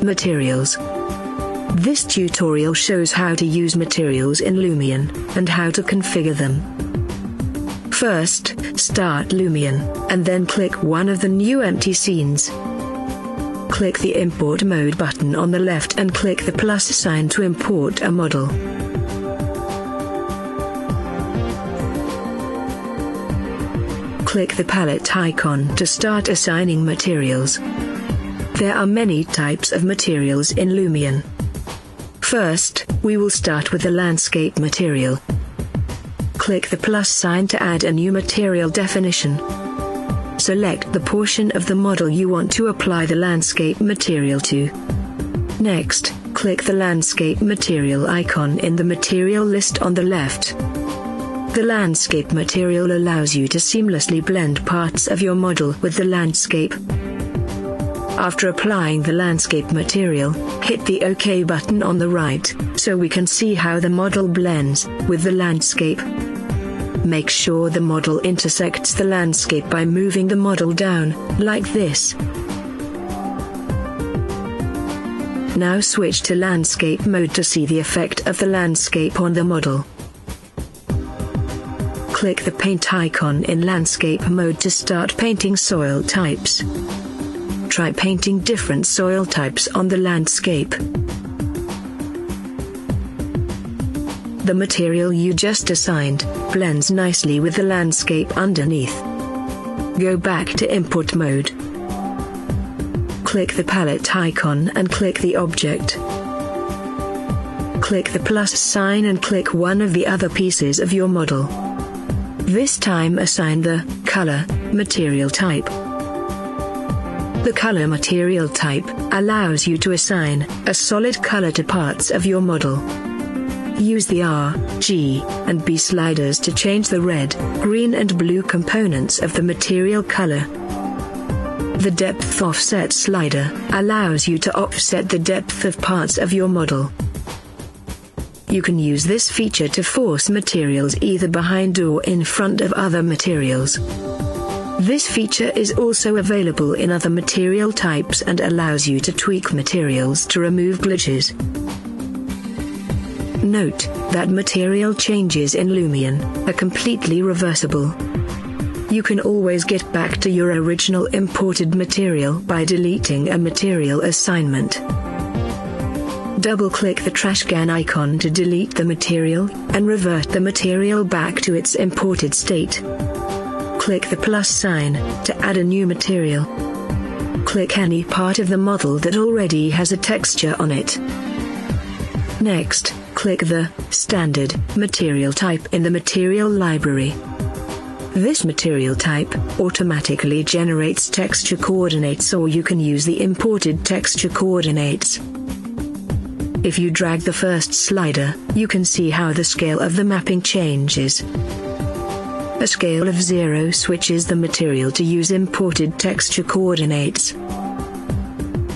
Materials. This tutorial shows how to use materials in Lumion, and how to configure them. First, start Lumion, and then click one of the new empty scenes. Click the Import Mode button on the left and click the plus sign to import a model. Click the palette icon to start assigning materials. There are many types of materials in Lumion. First, we will start with the landscape material. Click the plus sign to add a new material definition. Select the portion of the model you want to apply the landscape material to. Next, click the landscape material icon in the material list on the left. The landscape material allows you to seamlessly blend parts of your model with the landscape. After applying the landscape material, hit the OK button on the right, so we can see how the model blends with the landscape. Make sure the model intersects the landscape by moving the model down, like this. Now switch to landscape mode to see the effect of the landscape on the model. Click the paint icon in landscape mode to start painting soil types. Try painting different soil types on the landscape. The material you just assigned blends nicely with the landscape underneath. Go back to import mode. Click the palette icon and click the object. Click the plus sign and click one of the other pieces of your model. This time assign the color material type. The color material type allows you to assign a solid color to parts of your model. Use the R, G, and B sliders to change the red, green and blue components of the material color. The depth offset slider allows you to offset the depth of parts of your model. You can use this feature to force materials either behind or in front of other materials. This feature is also available in other material types and allows you to tweak materials to remove glitches. Note that material changes in Lumion are completely reversible. You can always get back to your original imported material by deleting a material assignment. Double-click the trash can icon to delete the material, and revert the material back to its imported state. Click the plus sign to add a new material. Click any part of the model that already has a texture on it. Next, click the standard material type in the material library. This material type automatically generates texture coordinates, or you can use the imported texture coordinates. If you drag the first slider, you can see how the scale of the mapping changes. A scale of 0 switches the material to use imported texture coordinates.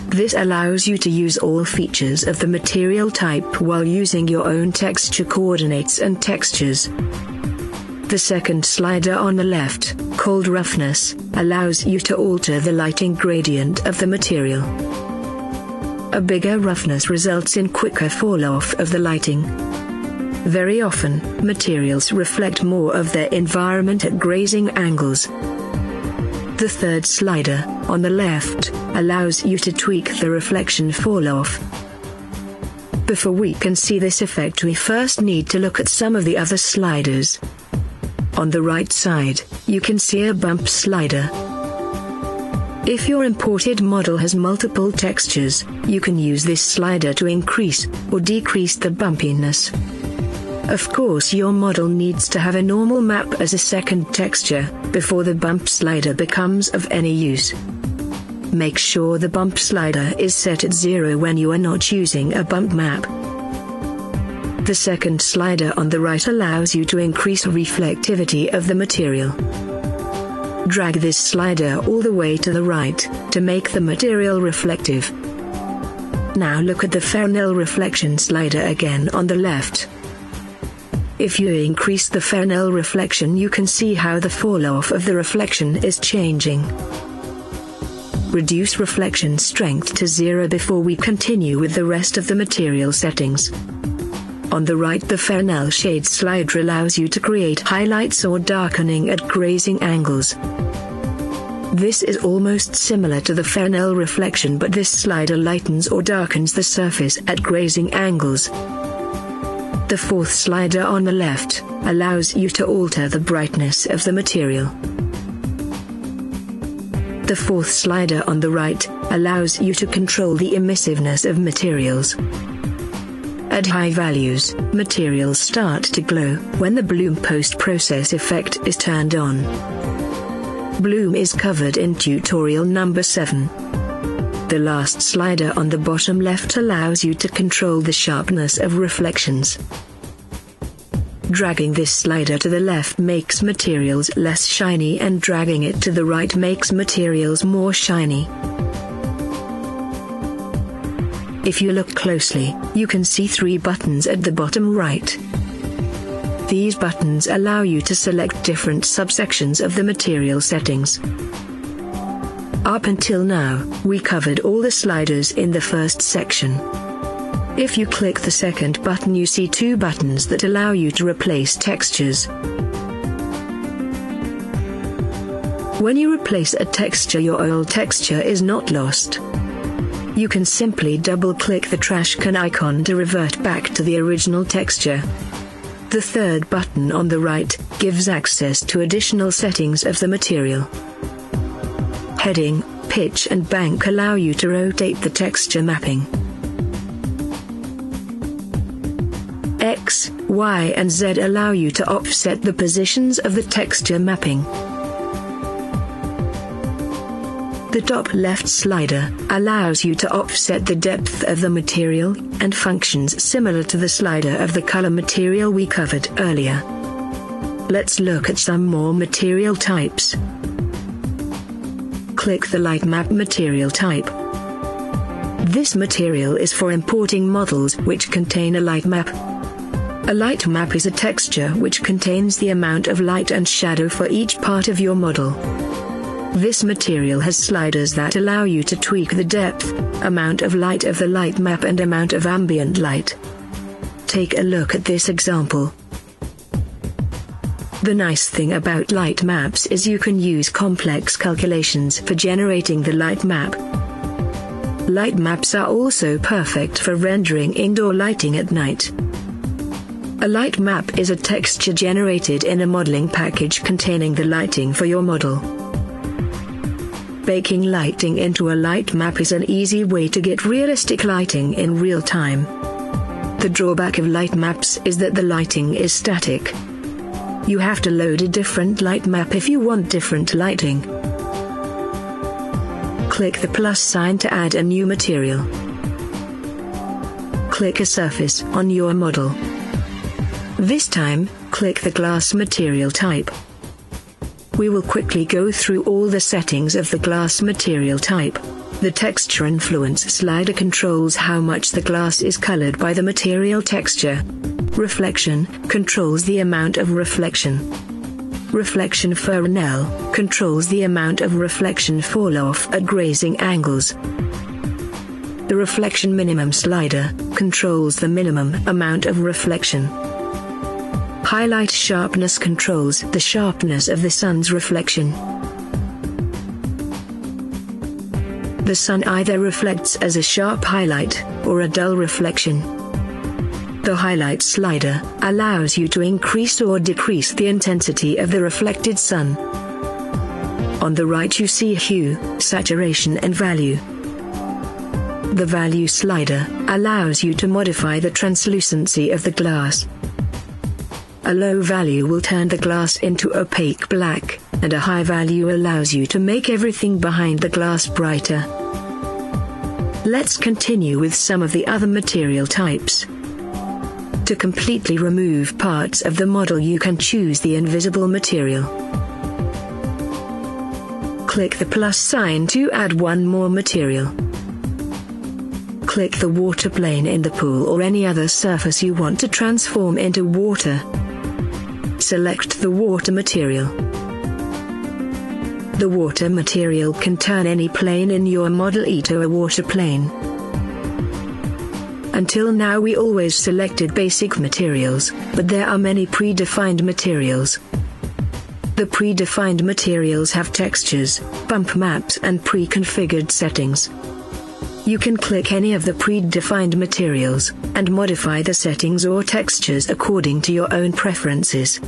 This allows you to use all features of the material type while using your own texture coordinates and textures. The second slider on the left, called Roughness, allows you to alter the lighting gradient of the material. A bigger roughness results in quicker fall-off of the lighting. Very often, materials reflect more of their environment at grazing angles. The third slider, on the left, allows you to tweak the reflection fall-off. Before we can see this effect, we first need to look at some of the other sliders. On the right side, you can see a bump slider. If your imported model has multiple textures, you can use this slider to increase or decrease the bumpiness. Of course, your model needs to have a normal map as a second texture before the bump slider becomes of any use. Make sure the bump slider is set at 0 when you are not using a bump map. The second slider on the right allows you to increase reflectivity of the material. Drag this slider all the way to the right to make the material reflective. Now look at the Fresnel reflection slider again on the left. If you increase the Fresnel reflection, you can see how the fall-off of the reflection is changing. Reduce reflection strength to 0 before we continue with the rest of the material settings. On the right, the Fresnel shade slider allows you to create highlights or darkening at grazing angles. This is almost similar to the Fresnel reflection, but this slider lightens or darkens the surface at grazing angles. The fourth slider on the left allows you to alter the brightness of the material. The fourth slider on the right allows you to control the emissiveness of materials. At high values, materials start to glow when the bloom post-process effect is turned on. Bloom is covered in tutorial number 7. The last slider on the bottom left allows you to control the sharpness of reflections. Dragging this slider to the left makes materials less shiny, and dragging it to the right makes materials more shiny. If you look closely, you can see 3 buttons at the bottom right. These buttons allow you to select different subsections of the material settings. Up until now, we covered all the sliders in the first section. If you click the second button, you see 2 buttons that allow you to replace textures. When you replace a texture, your old texture is not lost. You can simply double-click the trash can icon to revert back to the original texture. The third button on the right gives access to additional settings of the material. Heading, pitch and bank allow you to rotate the texture mapping. X, Y and Z allow you to offset the positions of the texture mapping. The top left slider allows you to offset the depth of the material, and functions similar to the slider of the color material we covered earlier. Let's look at some more material types. Click the light map material type. This material is for importing models which contain a light map. A light map is a texture which contains the amount of light and shadow for each part of your model. This material has sliders that allow you to tweak the depth, amount of light of the light map and amount of ambient light. Take a look at this example. The nice thing about light maps is you can use complex calculations for generating the light map. Light maps are also perfect for rendering indoor lighting at night. A light map is a texture generated in a modeling package containing the lighting for your model. Baking lighting into a light map is an easy way to get realistic lighting in real time. The drawback of light maps is that the lighting is static. You have to load a different light map if you want different lighting. Click the plus sign to add a new material. Click a surface on your model. This time, click the glass material type. We will quickly go through all the settings of the glass material type. The texture influence slider controls how much the glass is colored by the material texture. Reflection controls the amount of reflection. Reflection Fresnel controls the amount of reflection fall off at grazing angles. The reflection minimum slider controls the minimum amount of reflection. Highlight sharpness controls the sharpness of the sun's reflection. The sun either reflects as a sharp highlight or a dull reflection. The highlight slider allows you to increase or decrease the intensity of the reflected sun. On the right you see hue, saturation and value. The value slider allows you to modify the translucency of the glass. A low value will turn the glass into opaque black, and a high value allows you to make everything behind the glass brighter. Let's continue with some of the other material types. To completely remove parts of the model, you can choose the invisible material. Click the plus sign to add one more material. Click the water plane in the pool or any other surface you want to transform into water. Select the water material. The water material can turn any plane in your model into a water plane. Until now we always selected basic materials, but there are many predefined materials. The predefined materials have textures, bump maps and pre-configured settings. You can click any of the predefined materials, and modify the settings or textures according to your own preferences.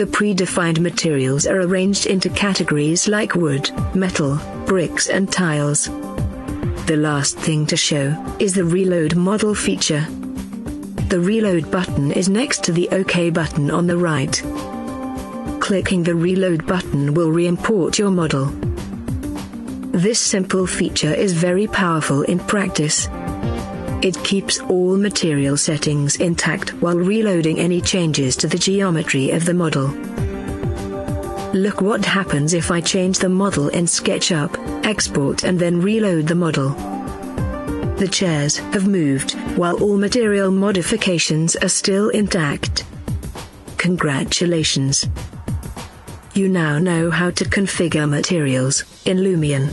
The predefined materials are arranged into categories like wood, metal, bricks and tiles. The last thing to show is the Reload Model feature. The Reload button is next to the OK button on the right. Clicking the Reload button will re-import your model. This simple feature is very powerful in practice. It keeps all material settings intact while reloading any changes to the geometry of the model. Look what happens if I change the model in SketchUp, export and then reload the model. The chairs have moved, while all material modifications are still intact. Congratulations! You now know how to configure materials in Lumion.